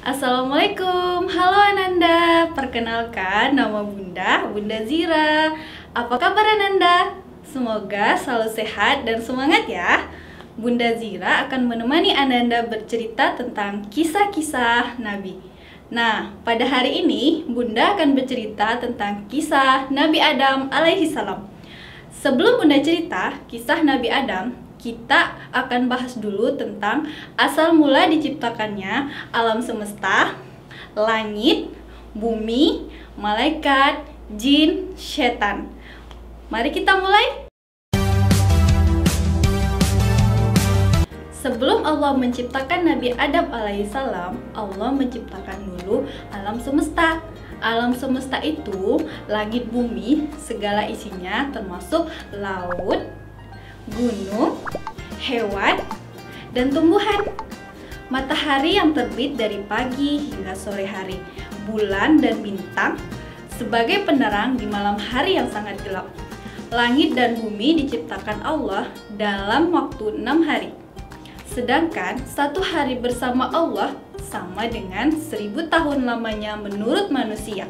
Assalamualaikum, halo Ananda. Perkenalkan, nama Bunda Zira. Apa kabar Ananda? Semoga selalu sehat dan semangat ya. Bunda Zira akan menemani Ananda bercerita tentang kisah-kisah Nabi. Nah, pada hari ini Bunda akan bercerita tentang kisah Nabi Adam alaihi salam. Sebelum Bunda cerita kisah Nabi Adam, kita akan bahas dulu tentang asal mula diciptakannya alam semesta, langit, bumi, malaikat, jin, setan. Mari kita mulai. Sebelum Allah menciptakan Nabi Adam alaihissalam, Allah menciptakan dulu alam semesta. Alam semesta itu langit bumi, segala isinya termasuk laut, gunung, hewan, dan tumbuhan. Matahari yang terbit dari pagi hingga sore hari, bulan dan bintang sebagai penerang di malam hari yang sangat gelap. Langit dan bumi diciptakan Allah dalam waktu 6 hari. Sedangkan 1 hari bersama Allah sama dengan 1000 tahun lamanya menurut manusia.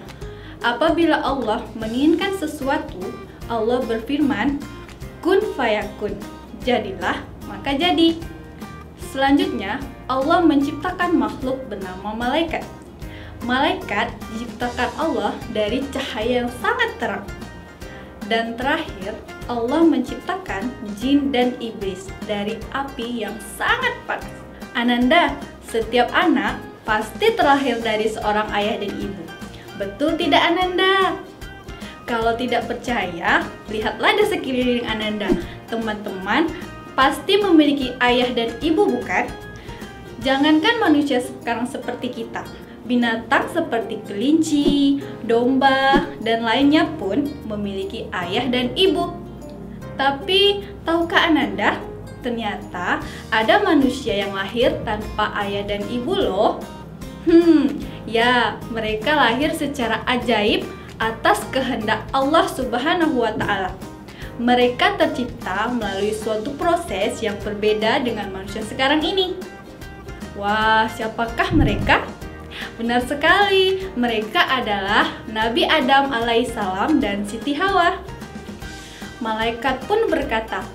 Apabila Allah menginginkan sesuatu, Allah berfirman, kun fayakun, jadilah maka jadi. Selanjutnya, Allah menciptakan makhluk bernama malaikat. Malaikat diciptakan Allah dari cahaya yang sangat terang. Dan terakhir, Allah menciptakan jin dan iblis dari api yang sangat panas. Ananda, setiap anak pasti terlahir dari seorang ayah dan ibu. Betul tidak Ananda? Kalau tidak percaya, lihatlah di sekeliling Ananda. Teman-teman pasti memiliki ayah dan ibu, bukan? Jangankan manusia sekarang seperti kita, binatang seperti kelinci, domba, dan lainnya pun memiliki ayah dan ibu. Tapi, tahukah Ananda? Ternyata ada manusia yang lahir tanpa ayah dan ibu loh. Ya, mereka lahir secara ajaib atas kehendak Allah Subhanahu wa Ta'ala. Mereka tercipta melalui suatu proses yang berbeda dengan manusia sekarang ini. Wah, siapakah mereka? Benar sekali, mereka adalah Nabi Adam alaihissalam dan Siti Hawa. Malaikat pun berkata,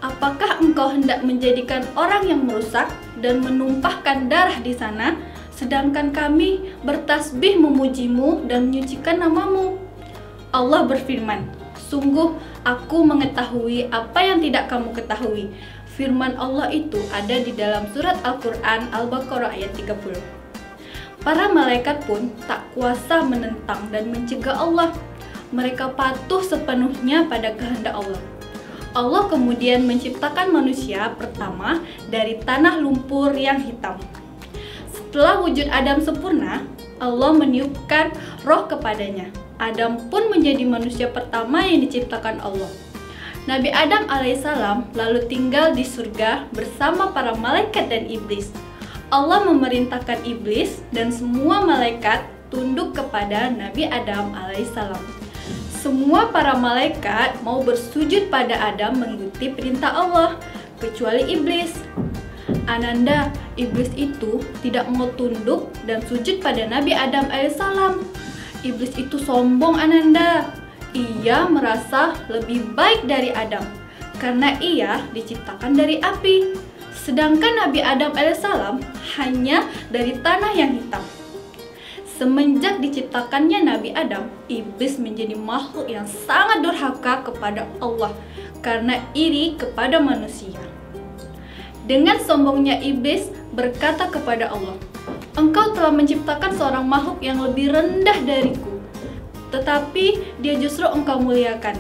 apakah engkau hendak menjadikan orang yang merusak dan menumpahkan darah di sana? Sedangkan kami bertasbih memujimu dan menyucikan namamu. Allah berfirman, sungguh aku mengetahui apa yang tidak kamu ketahui. Firman Allah itu ada di dalam surat Al-Quran Al-Baqarah ayat 30. Para malaikat pun tak kuasa menentang dan mencegah Allah. Mereka patuh sepenuhnya pada kehendak Allah. Allah kemudian menciptakan manusia pertama dari tanah lumpur yang hitam. Setelah wujud Adam sempurna, Allah meniupkan roh kepadanya. Adam pun menjadi manusia pertama yang diciptakan Allah. Nabi Adam alaihissalam lalu tinggal di surga bersama para malaikat dan iblis. Allah memerintahkan iblis dan semua malaikat tunduk kepada Nabi Adam alaihissalam. Semua para malaikat mau bersujud pada Adam mengikuti perintah Allah, kecuali iblis. Ananda, iblis itu tidak mau tunduk dan sujud pada Nabi Adam alaihissalam. Iblis itu sombong Ananda. Ia merasa lebih baik dari Adam karena ia diciptakan dari api. Sedangkan Nabi Adam alaihissalam hanya dari tanah yang hitam. Semenjak diciptakannya Nabi Adam, iblis menjadi makhluk yang sangat durhaka kepada Allah karena iri kepada manusia. Dengan sombongnya iblis berkata kepada Allah, engkau telah menciptakan seorang makhluk yang lebih rendah dariku, tetapi dia justru engkau muliakan.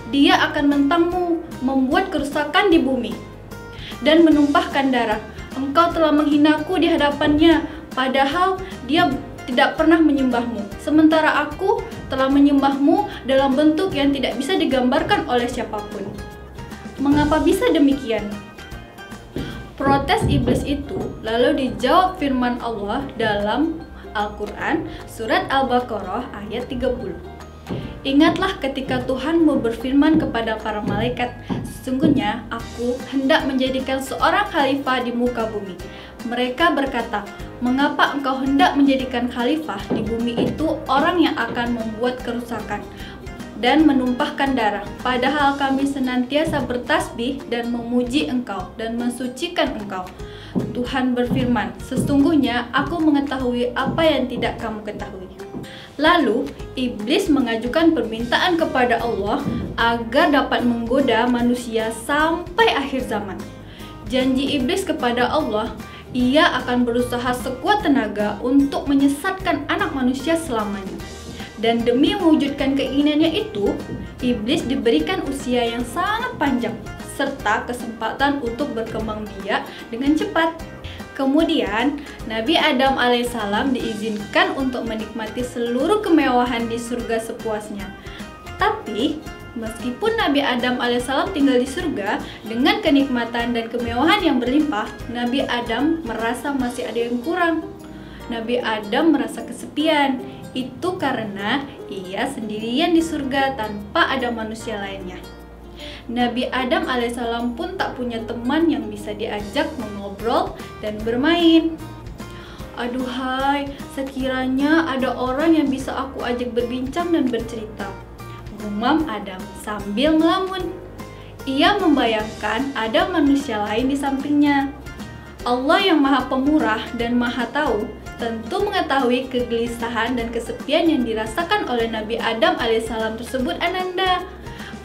Dia akan menentangmu, membuat kerusakan di bumi, dan menumpahkan darah. Engkau telah menghinaku di hadapannya, padahal dia tidak pernah menyembahmu. Sementara aku telah menyembahmu dalam bentuk yang tidak bisa digambarkan oleh siapapun. Mengapa bisa demikian? Protes iblis itu lalu dijawab firman Allah dalam Al-Quran surat Al-Baqarah ayat 30. Ingatlah ketika Tuhanmu berfirman kepada para malaikat, sesungguhnya aku hendak menjadikan seorang khalifah di muka bumi. Mereka berkata, "Mengapa engkau hendak menjadikan khalifah di bumi itu orang yang akan membuat kerusakan dan menumpahkan darah, padahal kami senantiasa bertasbih dan memuji engkau dan mensucikan engkau." Tuhan berfirman, "Sesungguhnya aku mengetahui apa yang tidak kamu ketahui." Lalu, iblis mengajukan permintaan kepada Allah agar dapat menggoda manusia sampai akhir zaman. Janji iblis kepada Allah, ia akan berusaha sekuat tenaga untuk menyesatkan anak manusia selamanya. Dan demi mewujudkan keinginannya itu, iblis diberikan usia yang sangat panjang serta kesempatan untuk berkembang biak dengan cepat. Kemudian, Nabi Adam alaihissalam diizinkan untuk menikmati seluruh kemewahan di surga sepuasnya. Tapi, meskipun Nabi Adam alaihissalam tinggal di surga dengan kenikmatan dan kemewahan yang berlimpah, Nabi Adam merasa masih ada yang kurang. Nabi Adam merasa kesepian. Itu karena ia sendirian di surga tanpa ada manusia lainnya. Nabi Adam alaihissalam pun tak punya teman yang bisa diajak mengobrol dan bermain. "Aduhai, sekiranya ada orang yang bisa aku ajak berbincang dan bercerita," gumam Adam sambil melamun. Ia membayangkan ada manusia lain di sampingnya. Allah yang Maha Pemurah dan Maha Tahu tentu mengetahui kegelisahan dan kesepian yang dirasakan oleh Nabi Adam alaihissalam tersebut, Ananda.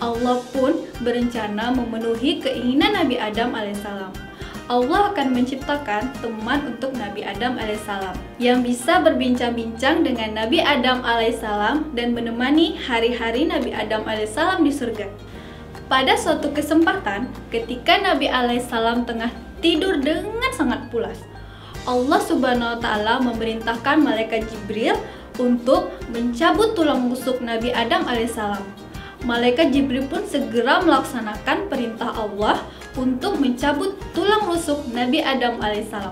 Allah pun berencana memenuhi keinginan Nabi Adam alaihissalam. Allah akan menciptakan teman untuk Nabi Adam alaihissalam yang bisa berbincang-bincang dengan Nabi Adam alaihissalam dan menemani hari-hari Nabi Adam alaihissalam di surga. Pada suatu kesempatan, ketika Nabi alaihissalam tengah tidur dengan sangat pulas, Allah Subhanahu wa Ta'ala memerintahkan malaikat Jibril untuk mencabut tulang rusuk Nabi Adam alaihissalam. Malaikat Jibril pun segera melaksanakan perintah Allah untuk mencabut tulang rusuk Nabi Adam alaihissalam.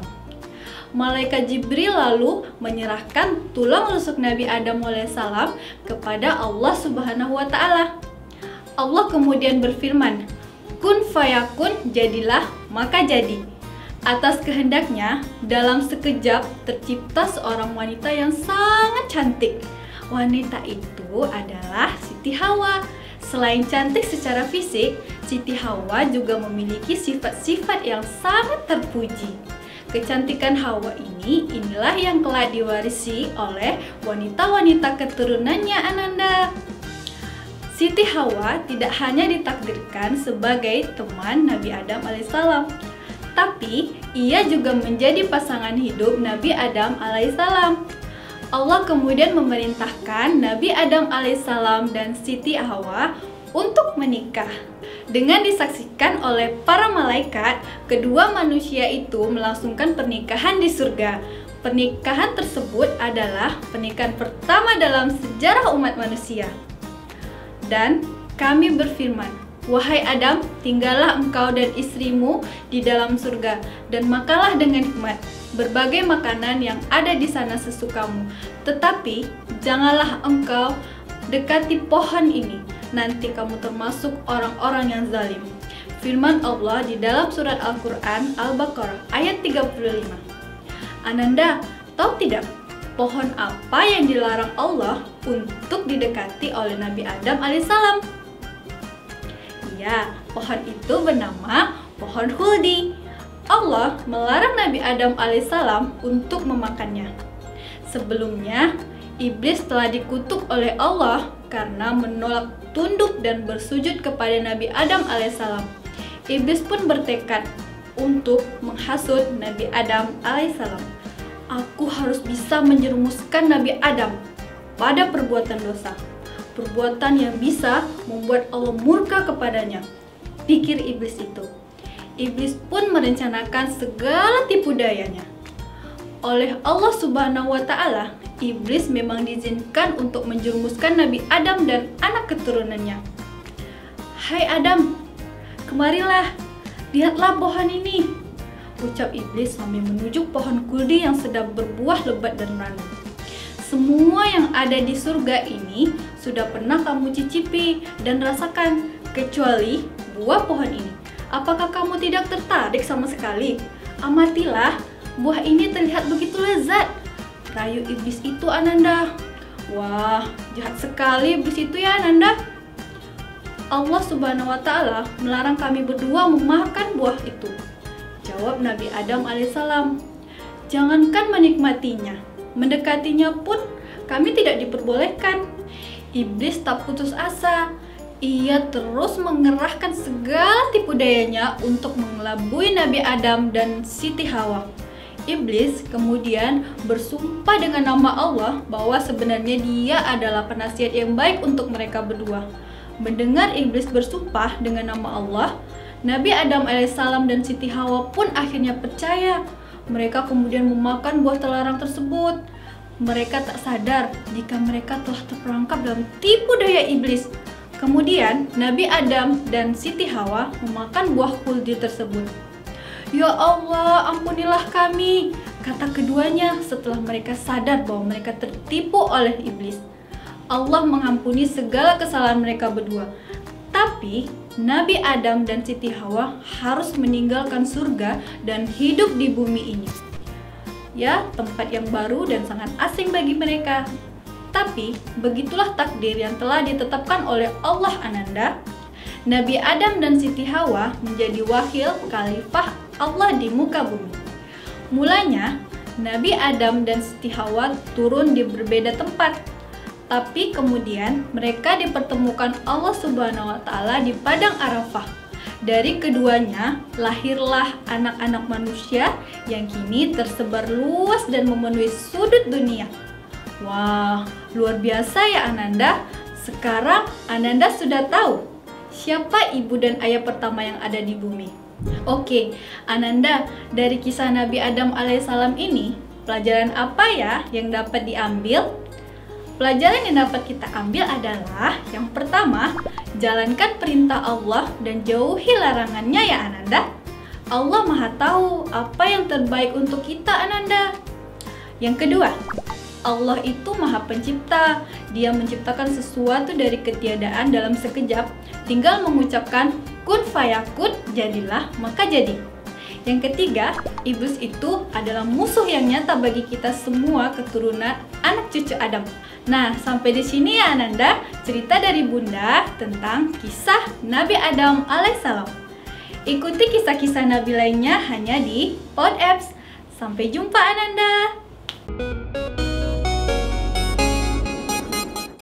Malaikat Jibril lalu menyerahkan tulang rusuk Nabi Adam alaihissalam kepada Allah Subhanahu wa Ta'ala. Allah kemudian berfirman, "Kun fayakun, jadilah maka jadi." Atas kehendaknya, dalam sekejap tercipta seorang wanita yang sangat cantik. Wanita itu adalah Siti Hawa. Selain cantik secara fisik, Siti Hawa juga memiliki sifat-sifat yang sangat terpuji. Kecantikan Hawa inilah yang kelak diwarisi oleh wanita-wanita keturunannya, Ananda. Siti Hawa tidak hanya ditakdirkan sebagai teman Nabi Adam alaihissalam, tapi ia juga menjadi pasangan hidup Nabi Adam alaihissalam. Allah kemudian memerintahkan Nabi Adam alaihissalam dan Siti Hawa untuk menikah. Dengan disaksikan oleh para malaikat, kedua manusia itu melangsungkan pernikahan di surga. Pernikahan tersebut adalah pernikahan pertama dalam sejarah umat manusia. Dan kami berfirman, "Wahai Adam, tinggallah engkau dan istrimu di dalam surga dan makanlah dengan nikmat berbagai makanan yang ada di sana sesukamu. Tetapi janganlah engkau dekati pohon ini, nanti kamu termasuk orang-orang yang zalim." Firman Allah di dalam surat Al-Quran Al-Baqarah ayat 35. Ananda, tahu tidak pohon apa yang dilarang Allah untuk didekati oleh Nabi Adam alaihissalam? Ya, pohon itu bernama pohon huldi. Allah melarang Nabi Adam alaihissalam untuk memakannya. Sebelumnya, iblis telah dikutuk oleh Allah karena menolak tunduk dan bersujud kepada Nabi Adam alaihissalam. Iblis pun bertekad untuk menghasut Nabi Adam alaihissalam. Aku harus bisa menjerumuskan Nabi Adam pada perbuatan dosa, perbuatan yang bisa membuat Allah murka kepadanya, pikir iblis itu. Iblis pun merencanakan segala tipu dayanya. Oleh Allah Subhanahu wa Ta'ala, iblis memang diizinkan untuk menjerumuskan Nabi Adam dan anak keturunannya. "Hai Adam, kemarilah, lihatlah pohon ini," ucap iblis sambil menunjuk pohon kuldi yang sedang berbuah lebat dan ranum. "Semua yang ada di surga ini sudah pernah kamu cicipi dan rasakan, kecuali buah pohon ini. Apakah kamu tidak tertarik sama sekali? Amatilah, buah ini terlihat begitu lezat. Rayu iblis itu Ananda. Wah, jahat sekali iblis itu ya Ananda. Allah Subhanahu wa Ta'ala melarang kami berdua memakan buah itu. Jawab Nabi Adam alaihissalam, jangankan menikmatinya, mendekatinya pun kami tidak diperbolehkan. Iblis tak putus asa. Ia terus mengerahkan segala tipu dayanya untuk mengelabui Nabi Adam dan Siti Hawa. Iblis kemudian bersumpah dengan nama Allah bahwa sebenarnya dia adalah penasihat yang baik untuk mereka berdua. Mendengar iblis bersumpah dengan nama Allah, Nabi Adam alaihissalam dan Siti Hawa pun akhirnya percaya. Mereka kemudian memakan buah terlarang tersebut. Mereka tak sadar jika mereka telah terperangkap dalam tipu daya iblis. Kemudian Nabi Adam dan Siti Hawa memakan buah khuldi tersebut. Ya Allah, ampunilah kami, kata keduanya setelah mereka sadar bahwa mereka tertipu oleh iblis. Allah mengampuni segala kesalahan mereka berdua. Tapi Nabi Adam dan Siti Hawa harus meninggalkan surga dan hidup di bumi ini. Ya, tempat yang baru dan sangat asing bagi mereka. Tapi begitulah takdir yang telah ditetapkan oleh Allah Ananda. Nabi Adam dan Siti Hawa menjadi wakil khalifah Allah di muka bumi. Mulanya, Nabi Adam dan Siti Hawa turun di berbeda tempat. Tapi kemudian mereka dipertemukan Allah Subhanahu wa Ta'ala di padang Arafah. Dari keduanya lahirlah anak-anak manusia yang kini tersebar luas dan memenuhi sudut dunia. Wah, luar biasa ya Ananda. Sekarang Ananda sudah tahu siapa ibu dan ayah pertama yang ada di bumi. Oke, Ananda, dari kisah Nabi Adam alaihissalam ini, pelajaran apa ya yang dapat diambil? Pelajaran yang dapat kita ambil adalah yang pertama, jalankan perintah Allah dan jauhi larangannya ya Ananda. Allah Maha tahu apa yang terbaik untuk kita Ananda. Yang kedua, Allah itu Maha Pencipta. Dia menciptakan sesuatu dari ketiadaan dalam sekejap. Tinggal mengucapkan kun fayakun, jadilah maka jadi. Yang ketiga, iblis itu adalah musuh yang nyata bagi kita semua keturunan anak cucu Adam. Nah, sampai di sini ya Ananda, cerita dari Bunda tentang kisah Nabi Adam alaihissalam. Ikuti kisah-kisah Nabi lainnya hanya di Pod Apps. Sampai jumpa Ananda.